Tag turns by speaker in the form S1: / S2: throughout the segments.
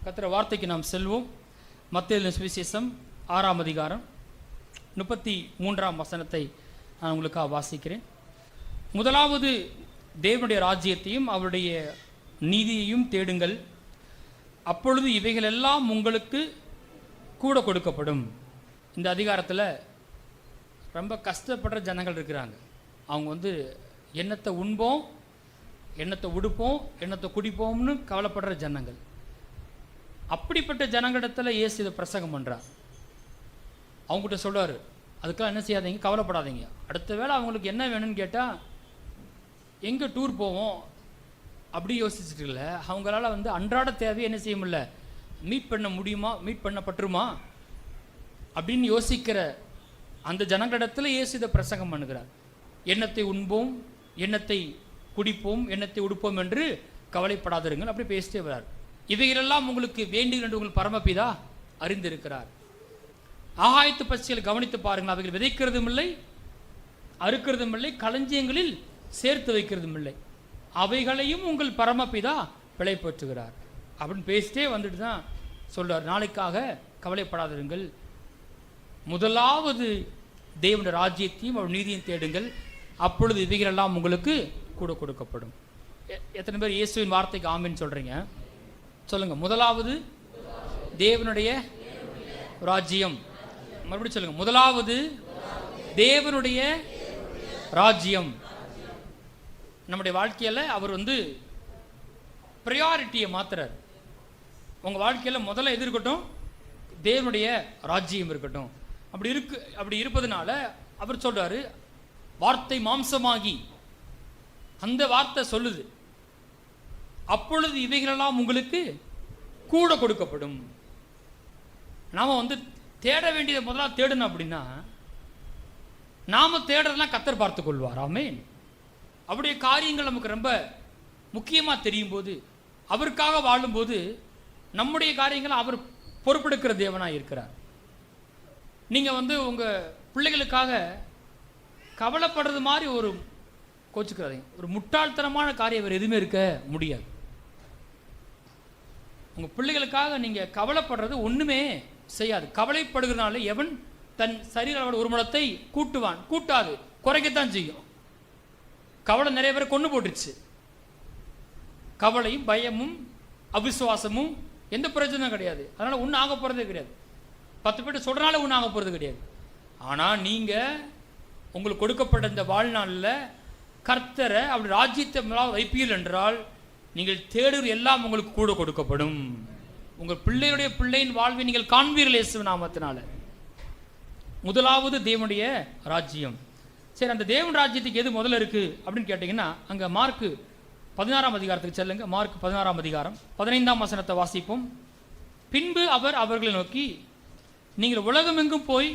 S1: கர்த்தர் வார்த்தைக்கு நாம் செல்வோம். மத்தேயு சுவிசேஷம் 6ஆம் அதிகாரம் 33ஆம் வசனத்தை நான் உங்களுக்காக வாசிக்கிறேன். முதலாவது தேவனுடைய ராஜ்யத்தையும் அவருடைய நீதியையும் தேடுங்கள், அப்பொழுது இவைகள் எல்லாம் உங்களுக்கு கூட கொடுக்கப்படும். இந்த அதிகாரத்தில் ரொம்ப கஷ்டப்படுற ஜனங்கள் இருக்கிறாங்க. அவங்க எண்ணத்தை உண்போம், எண்ணத்தை உடுப்போம், எண்ணத்தை குடிப்போம்னு கவலைப்படுற ஜனங்கள். அப்படிப்பட்ட ஜனங்களிடத்தில் இயேசு இதை பிரசங்கம் பண்ணுறார். அவங்ககிட்ட சொல்கிறார், அதுக்கெல்லாம் என்ன செய்யாதீங்க, கவலைப்படாதீங்க. அடுத்த வேளை அவங்களுக்கு என்ன வேணும்னு கேட்டால் எங்கே டூர் போவோம் அப்படி யோசிச்சுட்டு இல்லை. அவங்களால அன்றாட தேவையை என்ன செய்ய முடியல, மீட் பண்ண முடியுமா, மீட் பண்ணப்பட்டுருமா அப்படின்னு யோசிக்கிற அந்த ஜனங்களிடத்தில் இயேசு இதை பிரசங்கம் பண்ணுகிறார். எண்ணத்தை உண்போம், எண்ணத்தை குடிப்போம், எண்ணத்தை உடுப்போம் என்று கவலைப்படாதிருங்கள் அப்படி பேசிட்டே வரார். இவைகளெல்லாம் உங்களுக்கு வேண்டுங்கள் என்று உங்கள் பரமபிதா அறிந்திருக்கிறார். ஆகாயத்து பட்சிகளை கவனித்து பாருங்கள், அவைகள் விதைக்கிறதும் இல்லை, அறுக்கிறதும் இல்லை, களஞ்சியங்களில் சேர்த்து வைக்கிறதும் இல்லை, அவைகளையும் உங்கள் பரமபிதா பிழைப்பற்றுகிறார் அப்படின்னு பேசிட்டே வந்துட்டு தான் சொல்றார். நாளைக்காக கவலைப்படாதிருங்கள், முதலாவது தேவனுடைய ராஜ்யத்தையும் அவர் நீதியையும் தேடுங்கள், அப்பொழுது இவைகளெல்லாம் உங்களுக்கு கூட கொடுக்கப்படும். எத்தனை பேர் இயேசுவின் வார்த்தைக்கு ஆமீன் சொல்றீங்க? சொல்லுங்க. முதலாவது தேவனுடைய ராஜ்யம். மறுபடியும் சொல்லுங்க, முதலாவது தேவனுடைய ராஜ்யம். நம்முடைய வாழ்க்கையில் அவர் ப்ரையாரிட்டியை மாத்துறார். உங்க வாழ்க்கையில் முதல்ல எது இருக்கட்டும், தேவனுடைய ராஜ்யம் இருக்கட்டும். அப்படி இருப்பதனால அவர் சொல்றாரு, வார்த்தை மாம்சமாகி, அந்த வார்த்தை சொல்லுது, அப்பொழுது இவைகளெல்லாம் உங்களுக்கு கூட கொடுக்கப்படும். நாம தேட வேண்டியதை முதல்ல தேடணும். அப்படின்னா நாம தேடுறதெல்லாம் கர்த்தர் பார்த்து கொள்வார். ஆமென். அவருடைய காரியங்கள் நமக்கு ரொம்ப முக்கியமா தெரியும் போது, அவருக்காக வாழும்போது நம்முடைய காரியங்களை அவர் பொறுப்பெடுக்கிற தேவனாக இருக்கிறார். நீங்க உங்க பிள்ளைகளுக்காக கவலைப்படுறது மாதிரி ஒரு கோச்சுக்கிறாதீங்க, ஒரு முட்டாள்தனமான காரியம் வேறு எதுவுமே இருக்க முடியாது. உங்க பிள்ளைகளுக்காக நீங்க கவலைப்படுறது ஒண்ணுமே செய்யாது. கவலைப்படுகிறனால எவன் தன் சரீர ஒரு முழத்தை கூட்டுவான், கூட்டாது, குறைக்கத்தான் செய்யும். கவலை நிறைய பேரை கொண்டு போட்டுருச்சு. கவலையும் பயமும் அவிசுவாசமும் எந்த பிரச்சனையும் கிடையாது. அதனால ஒன்றும் ஆக போறதே கிடையாது. 10 பேர் சொல்றனால ஒன்றும் ஆக போறது கிடையாது. ஆனா நீங்க உங்களுக்கு கொடுக்கப்பட்ட இந்த வாழ்நாளில் கர்த்தரை அப்படி ராஜ்யத்தை வைப்பீர்கள் என்றால், நீங்கள் தேடுகிற எல்லாம் உங்களுக்கு கூட கொடுக்கப்படும். உங்கள் பிள்ளையுடைய பிள்ளையின் வாழ்வை நீங்கள் காண்பீர்கள் இயேசு நாமத்தினால. முதலாவது தேவனுடைய ராஜ்யம். சரி, அந்த தேவன் ராஜ்யத்துக்கு எது முதல்ல இருக்கு அப்படின்னு கேட்டீங்கன்னா, அங்க மார்க் 16ஆம் அதிகாரத்துக்கு செல்லுங்க. மார்க் 16ஆம் அதிகாரம் 15ஆம் வசனத்தை வாசிப்போம். பின்பு அவர் அவர்களை நோக்கி, நீங்கள் உலகமெங்கும் போய்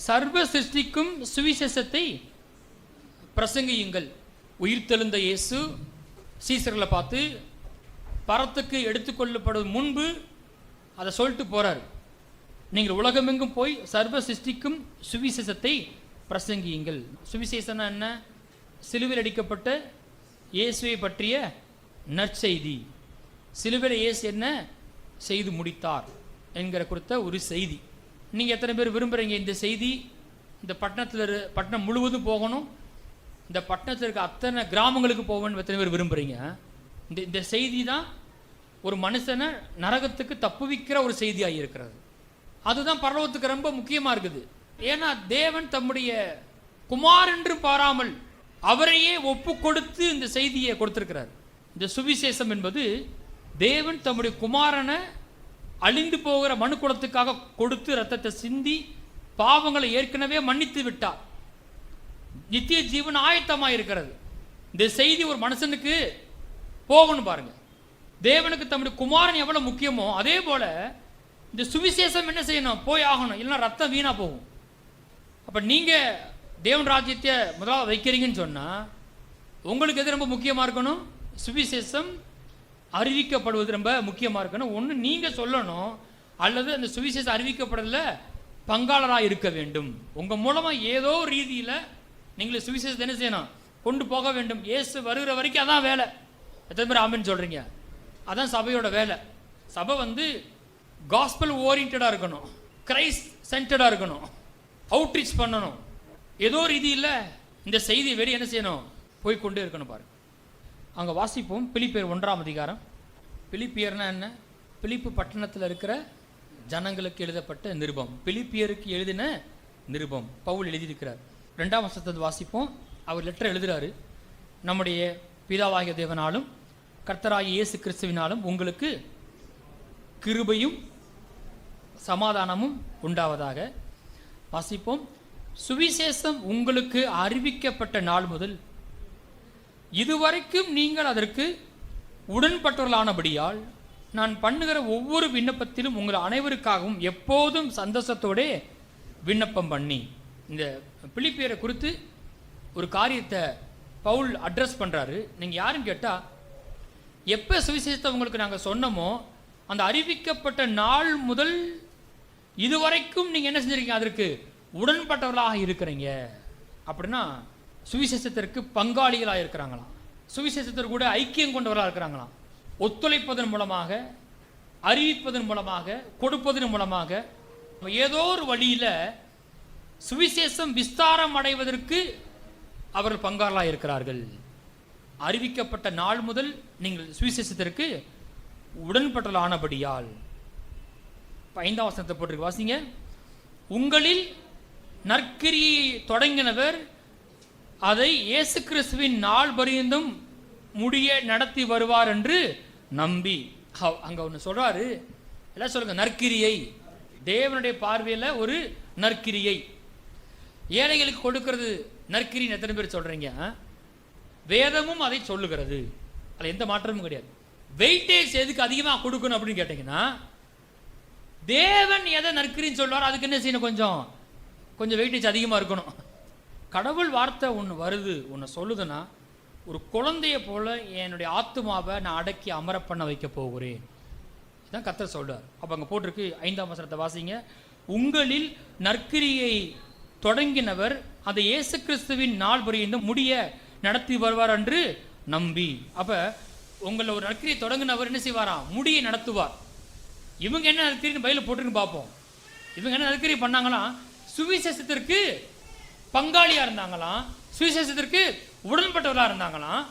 S1: சர்வ சிருஷ்டிக்கும் சுவிசேஷத்தை பிரசங்கியுங்கள். உயிர்த்தெழுந்த இயேசு சீசர்களை பார்த்து பரத்துக்கு எடுத்துக்கொள்ளப்படும் முன்பு அதை சொல்லிட்டு போறார். நீங்கள் உலகமெங்கும் போய் சர்வ சிருஷ்டிக்கும் சுவிசேஷத்தை பிரசங்கியுங்கள். சுவிசேஷம்னா என்ன? சிலுவையில் அடிக்கப்பட்ட இயேசுவை பற்றிய நற்செய்தி. சிலுவையில் இயேசு என்ன செய்து முடித்தார் என்கிற குறித்த ஒரு செய்தி. நீங்கள் எத்தனை பேர் விரும்புகிறீங்க இந்த செய்தி இந்த பட்டணம் முழுவதும் போகணும், இந்த பட்டணத்தில் இருக்க அத்தனை கிராமங்களுக்கு போகணும்னு எத்தனை பேர் விரும்புகிறீங்க? இந்த செய்தி தான் ஒரு மனுஷனை நரகத்துக்கு தப்புவிக்கிற ஒரு செய்தியாக இருக்கிறது. அதுதான் பரலோகத்துக்கு ரொம்ப முக்கியமாக இருக்குது. ஏன்னா தேவன் தம்முடைய குமார் என்று பாராமல் அவரையே ஒப்பு கொடுத்து இந்த செய்தியை கொடுத்திருக்கிறார். இந்த சுவிசேஷம் என்பது தேவன் தம்முடைய குமாரனை அழிந்து போகிற மனு குலத்துக்காக கொடுத்து ரத்தத்தை சிந்தி பாவங்களை ஏற்கனவே மன்னித்து விட்டார். நித்திய ஜீவன் ஆயத்தமாக இருக்கிறது. இந்த செய்தி ஒரு மனுஷனுக்கு போகணும். பாருங்க, தேவனுக்கு தம்முடைய குமாரன் எவ்வளவு முக்கியமோ அதே போல இந்த சுவிசேஷம் என்ன செய்யணும், போய் ஆகணும், இல்லைன்னா ரத்தம் வீணா போகும். அப்ப நீங்க தேவன் ராஜ்யத்தை முதலாவது வைக்கிறீங்கன்னு சொன்னா உங்களுக்கு எது ரொம்ப முக்கியமா இருக்கணும்? சுவிசேஷம் அறிவிக்கப்படுவது ரொம்ப முக்கியமா இருக்கணும். ஒன்று நீங்க சொல்லணும், அல்லது அந்த சுவிசேஷம் அறிவிக்கப்படுறதுல பங்காளராக இருக்க வேண்டும். உங்க மூலமா ஏதோ ரீதியில நீங்களே சுவிசேஷத்தை என்ன செய்யணும், கொண்டு போக வேண்டும். இயேசு வருகிற வரைக்கும் அதான் வேலை. எத்தனை பேர் ஆமென் சொல்றீங்க? அதான் சபையோட வேலை. சபை வந்து காஸ்பல் ஓரியன்டாக இருக்கணும், கிரைஸ்ட் சென்டர்டாக இருக்கணும், அவுட்ரீச் பண்ணணும். ஏதோ ரீதியில் இந்த செய்தியை வெளியே என்ன செய்யணும், போய்கொண்டே இருக்கணும். பாருங்க, அங்கே வாசிப்போம். பிலிப்பியர் 1ஆம் அதிகாரம். பிலிப்பியர்னா என்ன? பிலிப்பு பட்டணத்தில் இருக்கிற ஜனங்களுக்கு எழுதப்பட்ட நிருபம், பிலிப்பியருக்கு எழுதின நிருபம் பவுல் எழுதியிருக்கிறார். 2ஆம் வசனத்தை வாசிப்போம். அவர் லெட்டர் எழுதுகிறாரு. நம்முடைய பிதாவாகிய தேவனாலும் கர்த்தராகிய இயேசு கிறிஸ்துவினாலும் உங்களுக்கு கிருபையும் சமாதானமும் உண்டாவதாக. வாசிப்போம். சுவிசேஷம் உங்களுக்கு அறிவிக்கப்பட்ட நாள் முதல் இதுவரைக்கும் நீங்கள் அதற்கு உடன்பட்டவர்களானபடியால் நான் பண்ணுகிற ஒவ்வொரு விண்ணப்பத்திலும் உங்கள் அனைவருக்காகவும் எப்போதும் சந்தோஷத்தோட விண்ணப்பம் பண்ணி. இந்த பிலிப்பியரை குறித்து ஒரு காரியத்தை பவுல் அட்ரஸ் பண்ணுறாரு. நீங்கள் யாருன்னு கேட்டால், எப்போ சுவிசேஷத்தை உங்களுக்கு நாங்கள் சொன்னோமோ அந்த அறிவிக்கப்பட்ட நாள் முதல் இதுவரைக்கும் நீங்கள் என்ன செஞ்சுருக்கீங்க, அதற்கு உடன்பட்டவர்களாக இருக்கிறீங்க. அப்படின்னா சுவிசேஷத்திற்கு பங்காளிகளாக இருக்கிறாங்களாம், சுவிசேஷத்திற்கு கூட ஐக்கியம் கொண்டவர்களாக இருக்கிறாங்களாம். ஒத்துழைப்பதன் மூலமாக, அறிவிப்பதன் மூலமாக, கொடுப்பதன் மூலமாக ஏதோ ஒரு வழியில் சுவிசேஷம் விஸ்தாரம் அடைவதற்கு அவர்கள் பங்காளராக இருக்கிறார்கள். அறிவிக்கப்பட்ட நாள் முதல் நீங்கள் சுவிசேஷத்திற்கு உடன்பட்டலானபடியால். 5ஆம் வசனத்தை போட்டிருக்கு, வாசிங்க. உங்களில் நற்கிரியை தொடங்கினவர் அதை இயேசு கிறிஸ்துவின் நாள் பரியந்தம் முடிய நடத்தி வருவார் என்று நம்பி. அங்க ஒன்று சொல்றாரு, எல்லாம் சொல்லுங்க, நற்கிரியை. தேவனுடைய பார்வையில் ஒரு நற்கிரியை. ஏழைகளுக்கு கொடுக்கிறது நற்கிரின்னு எத்தனை பேர் சொல்றீங்க? வேதமும் அதை சொல்லுகிறது, அதில் எந்த மாற்றமும் கிடையாது. வெயிட்டேஜ் எதுக்கு அதிகமாக கொடுக்கணும் அப்படின்னு கேட்டீங்கன்னா, தேவன் எதை நற்கிரின்னு சொல்வார் அதுக்கு என்ன செய்யணும், கொஞ்சம் வெயிட்டேஜ் அதிகமாக இருக்கணும். கடவுள் வார்த்தை ஒன்று வருது, ஒன்று சொல்லுதுன்னா, ஒரு குழந்தைய போல என்னுடைய ஆத்துமாவை நான் அடக்கி அமர பண்ண வைக்க போகிறேன், இதுதான் கர்த்தர் சொல்றார். அப்போ அங்கே போட்டிருக்கு 5ஆம் வசனத்தை வாசிங்க. உங்களில் நற்கிரியை தொடங்கினவர் அதை இயேசு கிறிஸ்துவின் நாள் பரியந்தம் முடிய நடத்தி வருவார் என்று நம்பி. அப்போ உங்களை ஒரு நற்கிரியை தொடங்கினவர் என்ன செய்வாராம், முடிய நடத்துவார். இவங்க என்ன நற்கிரின்னு பைபிளில் போட்டுருன்னு பார்ப்போம். இவங்க என்ன நற்கிரி பண்ணாங்களாம், சுவிசேஷத்திற்கு பங்காளியாக இருந்தாங்களாம், சுவிசேஷத்திற்கு உடன்பட்டவர்களாக இருந்தாங்களாம்,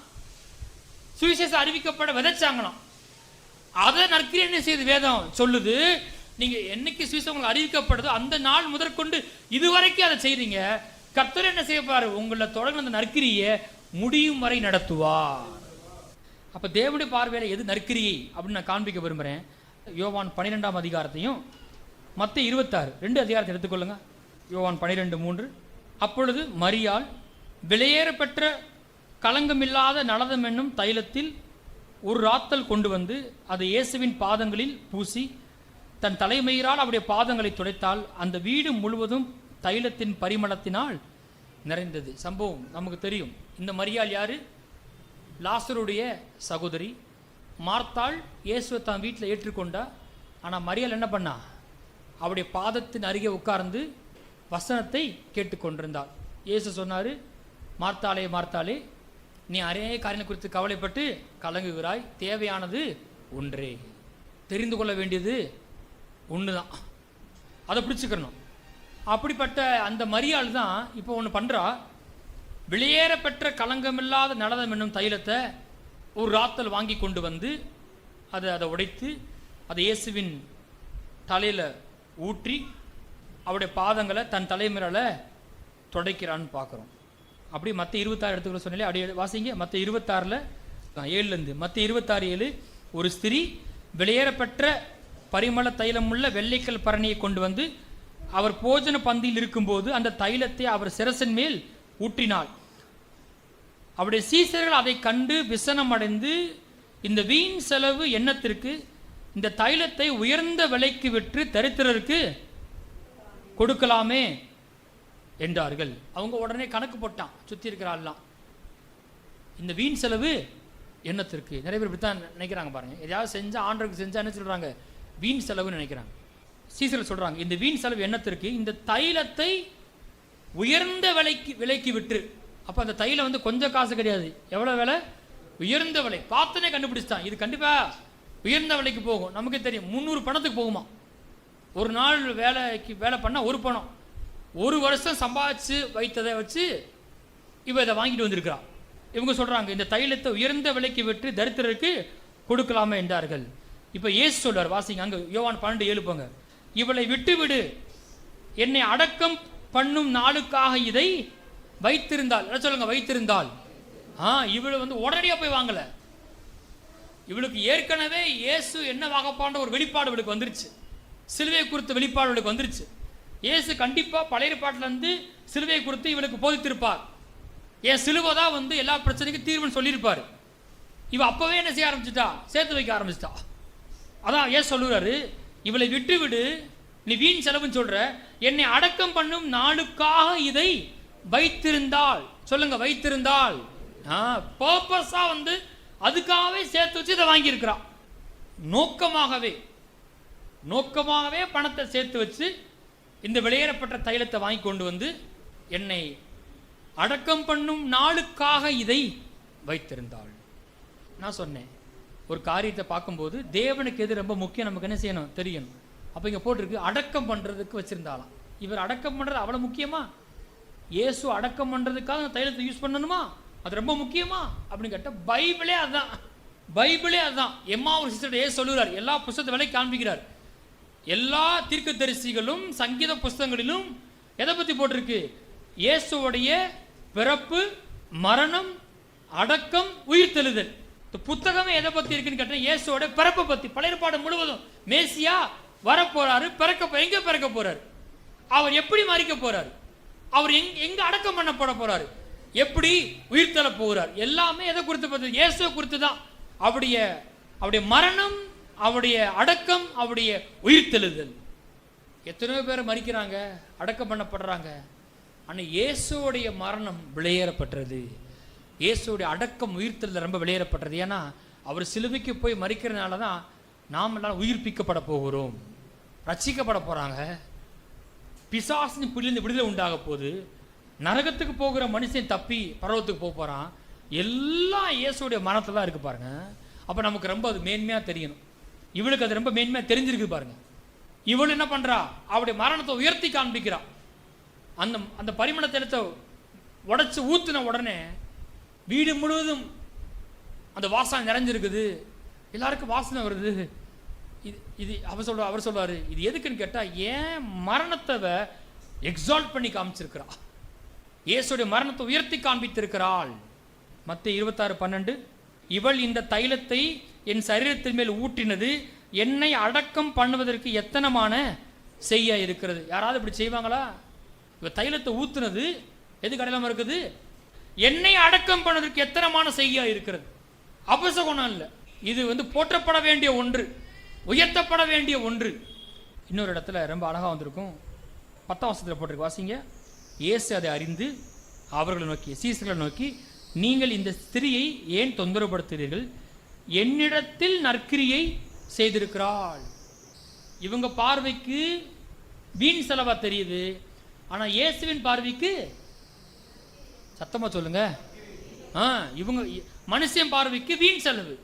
S1: சுவிசேஷம் அறிவிக்கப்பட விதைச்சாங்களாம். அதை நற்கிரி என்ன செய்யுது, வேதம் சொல்லுது. நீங்கள் என்னைக்கு சுவிசேஷம் உங்களுக்கு அறிவிக்கப்படுதோ அந்த நாள் முதற்கொண்டு இதுவரைக்கும் அதை செய்றீங்க. கர்த்தர் என்ன செய்யப்பாரு, உங்களை தொடர்ந்து அந்த நற்கிரியை முடியும் வரை நடத்துவார். அப்போ தேவனுடைய பார்வையில் எது நற்கிரியை அப்படின்னு நான் காண்பிக்க விரும்புகிறேன். யோவான் 12ஆம் அதிகாரத்தையும் மத்தேயு 26 2 அதிகாரத்தை எடுத்துக்கொள்ளுங்க. யோவான் 12:3. அப்பொழுது மரியாள் விலையேறப்பெற்ற களங்கமில்லாத நலதம் என்னும் தைலத்தில் ஒரு ராத்தல் கொண்டு வந்து அதை இயேசுவின் பாதங்களில் பூசி தன் தலைமயிரால் அவருடைய பாதங்களை துடைத்தால் அந்த வீடு முழுவதும் தைலத்தின் பரிமளத்தினால் நிறைந்தது. சம்பவம் நமக்கு தெரியும். இந்த மரியாள் யாரு? லாசருடைய சகோதரி. மார்த்தாள் இயேசுவை தான் வீட்டில் ஏற்றுக்கொண்டா. ஆனால் மரியாள் என்ன பண்ணா, அவருடைய பாதத்தின் அருகே உட்கார்ந்து வசனத்தை கேட்டுக்கொண்டிருந்தாள். இயேசு சொன்னார், மார்த்தாளே மார்த்தாளே, நீ அநேக காரியங்களை குறித்து கவலைப்பட்டு கலங்குகிறாய், தேவையானது ஒன்றே, தெரிந்து கொள்ள வேண்டியது ஒன்று தான், அதை பிடிச்சுக்கணும். அப்படிப்பட்ட அந்த மரியாள் தான் இப்போ ஒன்று பண்ணுறா. வெளியேற பெற்ற களங்கமில்லாத நலதம் என்னும் தைலத்தை ஒரு ராத்தல் வாங்கி கொண்டு வந்து அதை உடைத்து அதை இயேசுவின் தலையில் ஊற்றி அவருடைய பாதங்களை தன் தலைமுறையில் துடைக்கிறான்னு பார்க்குறோம். அப்படி மத்தேயு 26 எடுத்துக்கிற சொன்னாலே அப்படியே வாசிங்க. மத்தேயு 26 7 மத்தேயு 26:7. ஒரு ஸ்திரீ வெளியேறப்பெற்ற பரிமள தைலமுள்ள வெள்ளைக்கல் பரணியை கொண்டு வந்து அவர் போஜன பந்தியில் இருக்கும்போது அந்த தைலத்தை அவர் சிரசின் மேல் ஊற்றினாள். அவருடைய சீசர்கள் அதை கண்டு விசனம் அடைந்து, இந்த வீண் செலவு எண்ணத்திற்கு, இந்த தைலத்தை உயர்ந்த விலைக்கு விற்று தரித்திரருக்கு கொடுக்கலாமே என்றார்கள். அவங்க உடனே கணக்கு போட்டான், சுற்றி இருக்கிறாள்லாம், இந்த வீண் செலவு எண்ணத்திற்கு. நிறைய பேர் இப்படித்தான் நினைக்கிறாங்க பாருங்க. எதாவது செஞ்சா ஆண்டருக்கு செஞ்சா என்ன சொல்றாங்க, வீண் செலவுன்னு நினைக்கிறாங்க. சீசர்கள் சொல்றாங்க, இந்த வீண் செலவு எண்ணத்திற்கு இந்த தைலத்தை உயர்ந்த விலைக்கு விற்று. அப்போ அந்த தைலம் கொஞ்சம் காசு கிடையாது, எவ்வளோ விலை, உயர்ந்த விலை. பார்த்தனே கண்டுபிடிச்சிட்டான், இது கண்டிப்பாக உயர்ந்த விலைக்கு போகும். நமக்கு தெரியும் 300 பணத்துக்கு போகுமா. ஒரு நாள் வேலை பண்ணால் 1 பணம். 1 வருஷம் சம்பாதிச்சு வைத்ததை வச்சு இவ இதை வாங்கிட்டு வந்திருக்கிறான். இவங்க சொல்கிறாங்க, இந்த தைலத்தை உயர்ந்த விலைக்கு விட்டு தரித்திரருக்கு கொடுக்கலாமே என்றார்கள். இப்போ இயேசு சொல்றார், வாசிங்க அங்கே யோவான் 12:7 போங்க. இவளை விட்டு விடு, என்னை அடக்கம் பண்ணும் நாளுக்காக இதை வைத்திருந்தால். என்ன சொல்லுங்க, வைத்திருந்தால். இவளை உடனடியாக போய் வாங்கலை. இவளுக்கு ஏற்கனவே இயேசு என்ன வாங்கப்பான்ற ஒரு வெளிப்பாடு இவளுக்கு வந்துருச்சு. சிலுவை குறித்த வெளிப்பாடு இவளுக்கு வந்துருச்சு. இயேசு கண்டிப்பாக பழைய பாட்டிலேருந்து சிலுவை குறித்து இவளுக்கு போதித்திருப்பார். ஏன் சிலுவை தான் எல்லா பிரச்சனைக்கும் தீர்வுன்னு சொல்லியிருப்பார். இவ அப்போவே என்ன செய்ய ஆரம்பிச்சிட்டா, சேர்த்து வைக்க ஆரம்பிச்சிட்டா. அதான் ஏன் சொல்லுறாரு, இவளை விட்டு விடு, நீ வீண் செலவுன்னு சொல்ற, என்னை அடக்கம் பண்ணும் நாளுக்காக இதை வைத்திருந்தால். சொல்லுங்க, வைத்திருந்தால். பர்பஸா அதுக்காகவே சேர்த்து வச்சு இதை வாங்கியிருக்கிறான். நோக்கமாகவே பணத்தை சேர்த்து வச்சு இந்த வெளியேறப்பட்ட தைலத்தை வாங்கி கொண்டு என்னை அடக்கம் பண்ணும் நாளுக்காக இதை வைத்திருந்தாள். நான் சொன்னேன், ஒரு காரியத்தை பார்க்கும்போது தேவனுக்கு எது ரொம்ப முக்கியம் நமக்கு என்ன செய்யணும் தெரியணும். அப்போ இங்கே போட்டிருக்கு அடக்கம் பண்ணுறதுக்கு வச்சுருந்தாலாம். இவர் அடக்கம் பண்ணுறது அவ்வளோ முக்கியமா? இயேசு அடக்கம் பண்ணுறதுக்காக அந்த தைலத்தை யூஸ் பண்ணணுமா? அது ரொம்ப முக்கியமா அப்படின்னு கேட்டால் பைபிளே அதுதான். எம்மாவூர் சிஸ்டர் ஏசு சொல்லுகிறார், எல்லா புஸ்தகத்தை விலைக்கு காண்பிக்கிறார். எல்லா தீர்க்கதரிசிகளும் சங்கீத புஸ்தகங்களிலும் எதை பற்றி போட்டிருக்கு? இயேசுடைய பிறப்பு, மரணம், அடக்கம், உயிர்த்தெழுதல். இந்த புத்தகமே எதை பற்றி இருக்குன்னு கேட்டால் இயேசுவோட பிறப்பை பற்றி. பழைய ஏற்பாடு முழுவதும் மேசியா வரப்போறாரு, எங்க பிறக்க போறாரு, அவர் எப்படி மரிக்க போறாரு, அவர் எங்க அடக்கம் பண்ணப்பட போறாரு, எப்படி உயிர்த்தெழ போகிறார், எல்லாமே எதை குறித்து பார்த்தது? இயேசுவை குறித்து தான். அவருடைய மரணம், அவருடைய அடக்கம், அவருடைய உயிர்த்தெழுதல். எத்தனையோ பேர் மரிக்கிறாங்க, அடக்கம் பண்ணப்படுறாங்க. ஆனால் இயேசுடைய மரணம் விலையேறப்பட்டது, இயேசுடைய அடக்கம் உயிர்த்தெழுதல் ரொம்ப விலையேறப்பட்டது. ஏன்னா அவர் சிலுவைக்கு போய் மரிக்கிறதுனால தான் நாம் எல்லாம் உயிர்ப்பிக்கப்பட போகிறோம், ரட்சிக்கப்பட போகிறாங்க. பிசாசின் பிடிலிருந்து விடுதலை உண்டாக போகுது. நரகத்துக்கு போகிற மனுஷன் தப்பி பரவத்துக்கு போக போகிறான். எல்லாம் இயேசுடைய மரணத்தில் தான் இருக்குது பாருங்க. அப்போ நமக்கு ரொம்ப அது மேன்மையாக தெரியணும். இவளுக்கு அது ரொம்ப மேன்மையாக தெரிஞ்சிருக்கு பாருங்க. இவள் என்ன பண்ணுறா, அவருடைய மரணத்தை உயர்த்தி காண்பிக்கிறா. அந்த பரிமள தைலத்தை உடைச்சு ஊற்றின உடனே வீடு முழுவதும் அந்த வாசனை நிறைஞ்சிருக்குது, எல்லாருக்கும் வாசனை வருது. இது அவர் சொல்றாரு, இது எதுக்குன்னு கேட்டால் ஏன் மரணத்தை எக்ஸால்ட் பண்ணி காமிச்சிருக்கிறா, இயேசுடைய மரணத்தை உயர்த்தி காண்பித்திருக்கிறாள். மத்தேயு 26:12, இவள் இந்த தைலத்தை என் சரீரத்தின் மேல் ஊற்றினது என்னை அடக்கம் பண்ணுவதற்கு எத்தனமான செய்ய இருக்கிறது. யாராவது இப்படி செய்வாங்களா? இவ தைலத்தை ஊத்துனது எது கடையிலாம இருக்குது? என்னை அடக்கம் பண்ணுவதற்கு எத்தனமான செய்ய இருக்கிறது. அபசகுணம் இல்லை, இது போற்றப்பட வேண்டிய ஒன்று, உயர்த்தப்பட வேண்டிய ஒன்று. இன்னொரு இடத்துல ரொம்ப அழகாக வந்திருக்கும், 10ஆம் வசனத்தில் போட்டிருக்கு, வாசிங்க. இயேசு அதை அறிந்து அவர்களை நோக்கி, சீசர்களை நோக்கி, நீங்கள் இந்த ஸ்திரியை ஏன் தொந்தரவுபடுத்துகிறீர்கள்? என்னிடத்தில் நற்கிரியை செய்திருக்கிறாள். இவங்க பார்வைக்கு வீண் செலவா தெரியுது, ஆனால் இயேசுவின் பார்வைக்கு, சத்தமா சொல்லுங்க, இவங்க மனுஷன் பார்வைக்கு வீண் செலவு,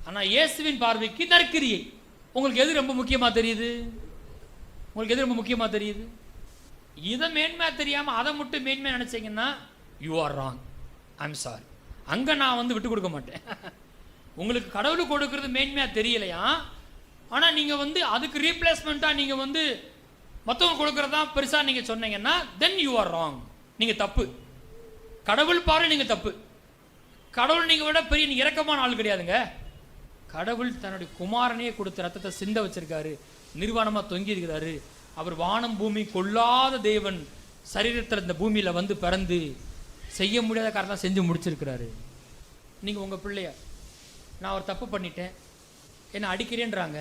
S1: ஆனால் இயேசுவின் பார்வைக்கு நற்கிரியை. உங்களுக்கு எது ரொம்ப முக்கியமாக தெரியுது? இதை மேன்மையாக தெரியாமல் அதை மட்டும் மேன்மையாக நினச்சிங்கன்னா you are wrong. I'm sorry. அங்கே நான் விட்டு கொடுக்க மாட்டேன். உங்களுக்கு கடவுள் கொடுக்கறது மேன்மையாக தெரியலையா, ஆனால் நீங்கள் அதுக்கு ரீப்ளேஸ்மெண்ட்டாக நீங்கள் மற்றவங்க கொடுக்கறதா பெருசாக நீங்கள் சொன்னீங்கன்னா தென் யூ ஆர் ராங். நீங்கள் தப்பு. கடவுள் பார்வை நீங்கள் தப்பு. கடவுள் நீங்கள் விட பெரிய இரக்கமான ஆள் கிடையாதுங்க. கடவுள் தன்னுடைய குமாரனையே கொடுத்த ரத்தத்தை சிந்த வச்சிருக்காரு, நிர்வாணமாக தொங்கி இருக்கிறாரு. அவர் வானம் பூமி கொள்ளாத தேவன் சரீரத்தில் இந்த பூமியில் பிறந்து செய்ய முடியாத காரணம் செஞ்சு முடிச்சிருக்கிறாரு. நீங்கள் உங்கள் பிள்ளைய, நான் ஒரு தப்பு பண்ணிட்டேன் என்னை அடிக்கிறேன்றாங்க,